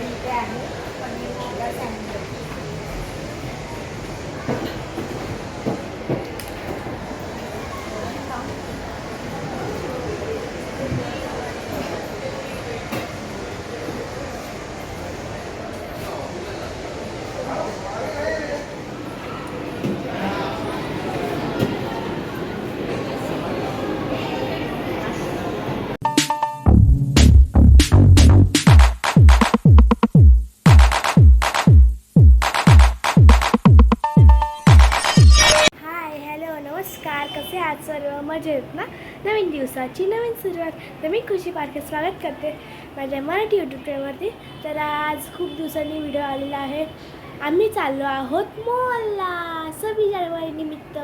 आणि ते आहे पनीर टिक्का सँडविच. नमस्कार, कसे आहात सर्व? मजेत ना? नवीन दिवसाची नवीन सुरुवात. तर मी खुशी पारखे स्वागत करते माझ्या मराठी यूट्यूब चॅनलवरती. तर आज खूप दिवसांनी व्हिडिओ आलेला आहे. आम्ही चाललो आहोत मॉलला 26 जानेवारी निमित्त.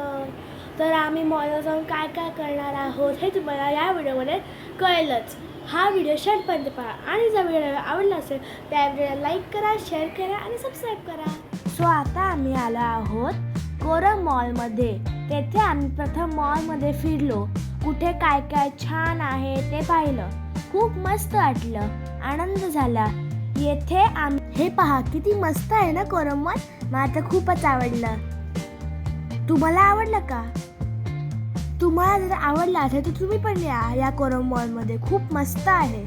तर आम्ही मॉलला जाऊन काय काय करणार आहोत हे तुम्हाला या व्हिडिओमध्ये कळेलच. हा व्हिडिओ शेवटपर्यंत पहा आणि जर व्हिडिओ आवडला असेल त्या व्हिडिओला लाईक करा, शेअर करा आणि सबस्क्राईब करा. सो आता आम्ही आलो आहोत कोरम मॉलमध्ये. तेथे आम्ही प्रथम मॉलमध्ये फिरलो. कुठे काय काय छान आहे ते पाहिलं. खूप मस्त वाटलं, आनंद झाला. येथे हे पहा किती मस्त आहे ना कोरम मॉल. मला तर खूपच आवडलं. तुम्हाला आवडलं का? तुम्हाला जर आवडलं असेल तर तुम्ही पण या कोरम मॉलमध्ये. खूप मस्त आहे.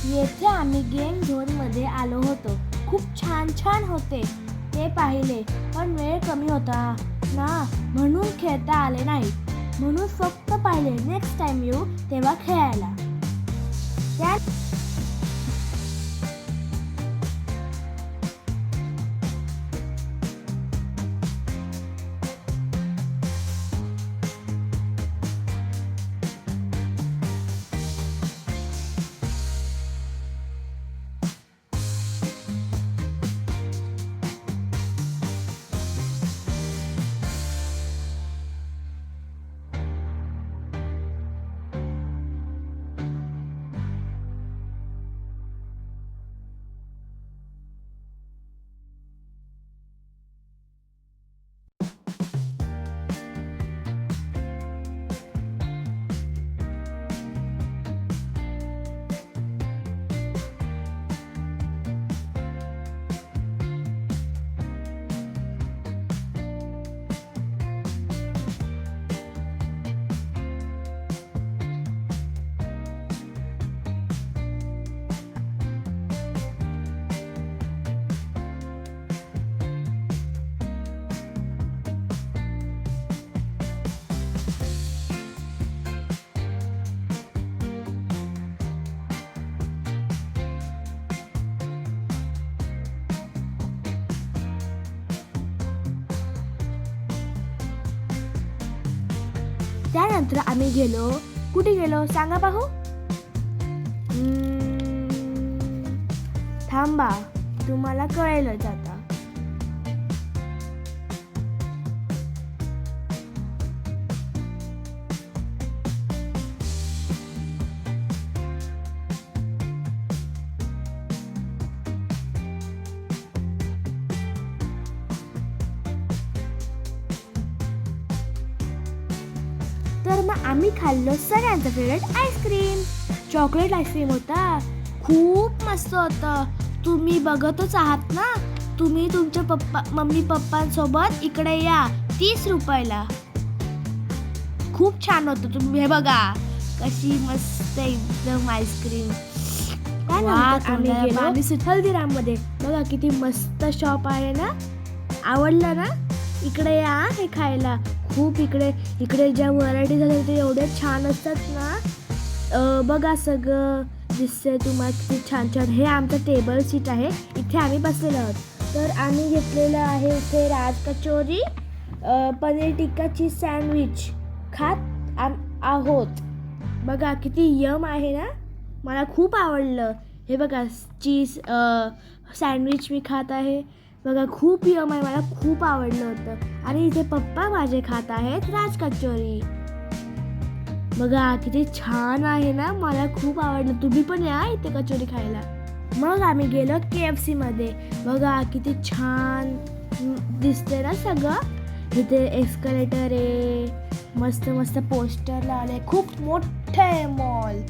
येथे आम्ही गेम झोनमध्ये आलो होतो. खूप छान छान होते ते पाहिले, पण वेळ कमी होता ना म्हणून खेळता आले नाही. म्हणून फक्त पाहिले. नेक्स्ट टाइम येऊ तेव्हा खेळायला. त्यानंतर आम्ही गेलो. कुठे गेलो सांगा पाहू? थांबा, तुम्हाला कळेलच आता. तर मग आम्ही खाल्लो सगळ्यांचा फेवरेट आईस्क्रीम. चॉकलेट आईस्क्रीम होता. खूप मस्त होतं. तुम्ही बघतच आहात ना. तुम्ही तुमच्या मम्मी पप्पांसोबत इकडे या. 30 रुपयाला. खूप छान होतं. तुम्ही हे बघा कशी मस्त एकदम आईस्क्रीम. आम्ही गेलो हल्दीराम मध्ये. बघा किती मस्त शॉप आहे ना. आवडलं ना? इकडे या हे खायला. खूप इकडे ज्या व्हरायटी झाल्या ते एवढे छान असतात ना. बघा सगळं दिसतंय तुम्हाला किती छान छान. हे आमचं टेबल सीट आहे, इथे आम्ही बसलेलो आहोत. तर आम्ही घेतलेलं आहे इथे राज कचोरी, पनीर टिक्का चीज सँडविच खात आहोत. बघा किती यम आहे ना, मला खूप आवडलं. हे बघा चीज सँडविच मी खात आहे. बघा खूप यम आहे, मला खूप आवडलं होतं. आणि इथे पप्पा माझे खात आहेत राज कचोरी. बघा किती छान आहे ना, मला खूप आवडलं. तुम्ही पण या इथे कचोरी खायला. मग आम्ही गेलो KFC मध्ये. बघा किती छान दिसते ना सगळं. इथे एस्कलेटर आहे, मस्त मस्त पोस्टर लावले. खूप मोठं आहे मॉल.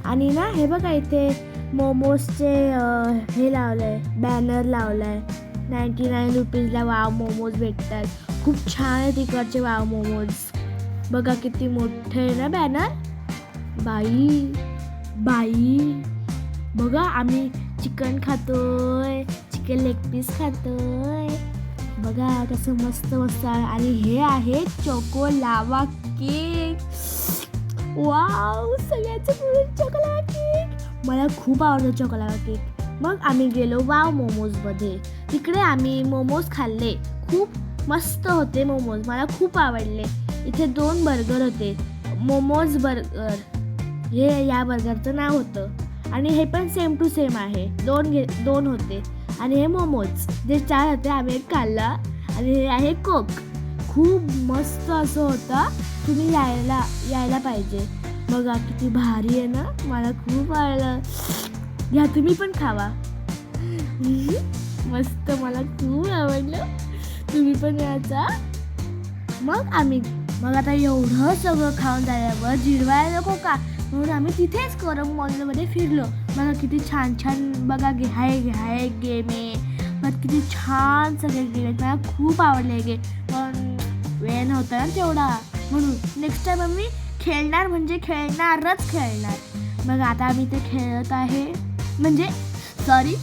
आणि ना हे बघा इथे मोमोजचे हे लावलंय, बॅनर लावलाय. 99 रुपीजला वाव मोमोज भेटतात. खूप छान आहे तिकडचे वाव मोमोज. बघा किती मोठे आहे ना बॅनर. बाई बघा आम्ही चिकन खातोय, चिकन लेग पीस खातोय. बघा कसं मस्त मस्त आहे. आणि हे आहे चोको लावा केक. वाव, सगळ्याचं मिळून चोको लावा केक. मला खूप आवडतो चोको लावा केक. मग आम्ही गेलो वाव मोमोजमध्ये. तिकडे आम्ही मोमोज खाल्ले. खूप मस्त होते मोमोज, मला खूप आवडले. इथे 2 बर्गर होते, मोमोज बर्गर हे या बर्गरचं नाव होतं. आणि हे पण सेम टू सेम आहे. 2 होते. आणि हे मोमोज जे 4 होते, आम्ही एक खाल्ला. आणि हे आहे कोक. खूप मस्त असं होतं, तुम्ही यायला पाहिजे. बघा किती भारी आहे ना, मला खूप आवडलं. या तुम्ही पण खावा. मस्त, मला खूप आवडलं. तुम्ही पण याचा. मग आता एवढं सगळं खाऊन झाल्यावर जिरवायला नको का, म्हणून आम्ही तिथेच करम मॉलमध्ये फिरलो. बघा किती छान छान. बघा हाय गेम आहे. मग किती छान सगळे गेम आहेत. मला खूप आवडले गेम, पण वेळ नव्हता ना तेवढा, म्हणून नेक्स्ट टाइम आम्ही खेळणारच. बघा आता आम्ही ते खेळत आहे,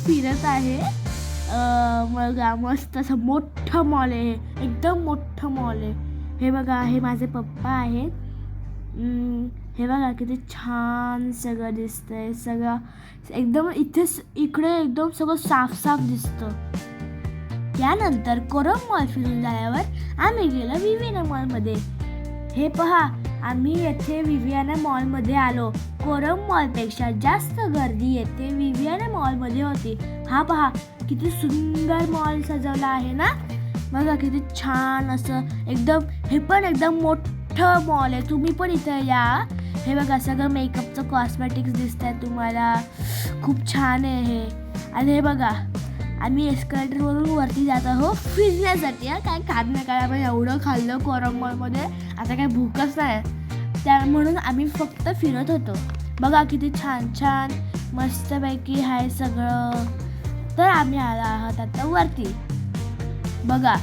फिरत आहे. बघा मस्त असं मोठं मॉल आहे, एकदम मोठं मॉल आहे. हे बघा, हे माझे पप्पा आहेत. हे बघा किती छान सगळं दिसतंय. सगळं एकदम इकडे एकदम सगळं साफ दिसतं. त्यानंतर कोरम मॉल फिरून झाल्यावर आम्ही गेलो विवियाना मॉलमध्ये. हे पहा, आम्ही येथे विवियाना मॉलमध्ये आलो. कोरम मॉलपेक्षा जास्त गर्दी येथे विवियाना मॉलमध्ये होती. हा पहा किती सुंदर मॉल सजवला आहे ना. बघा किती छान असं एकदम. हे पण एकदम मोठं मॉल आहे, तुम्ही पण इथं या. हे बघा सगळं मेकअपचं कॉस्मेटिक्स दिसत आहे तुम्हाला. खूप छान आहे हे. आणि हे बघा आम्ही एस्कलेटरवरून वरती जात आहोत फिरण्यासाठी. काय खात नाही, काय आपण एवढं खाल्लं कोरम मॉलमध्ये, आता काय भूकच नाही, म्हणून आम्ही फक्त फिरत होतो. बघा किती छान छान मस्तपैकी आहे सगळं. तर आम्ही आलो आहोत आता वरती. बघा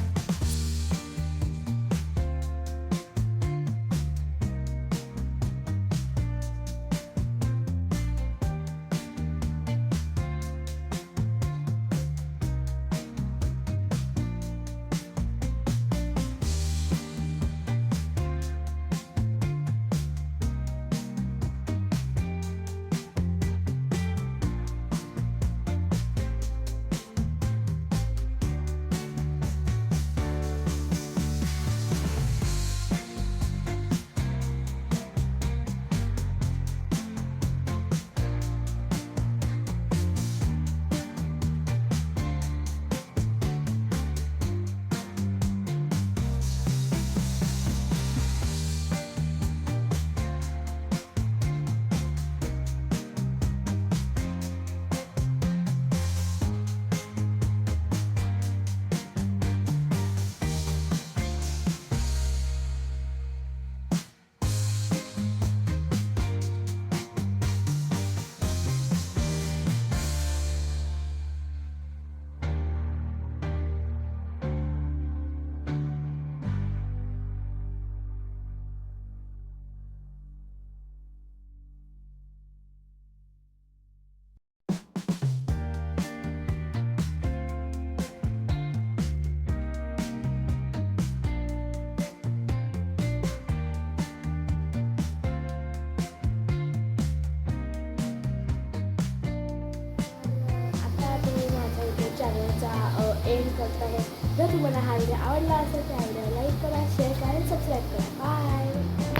एंड करत आहे. जर तुम्हाला हा व्हिडिओ आवडला असेल तर हा व्हिडिओ लाईक करा, शेअर करा आणि सबस्क्राईब करा. बाय.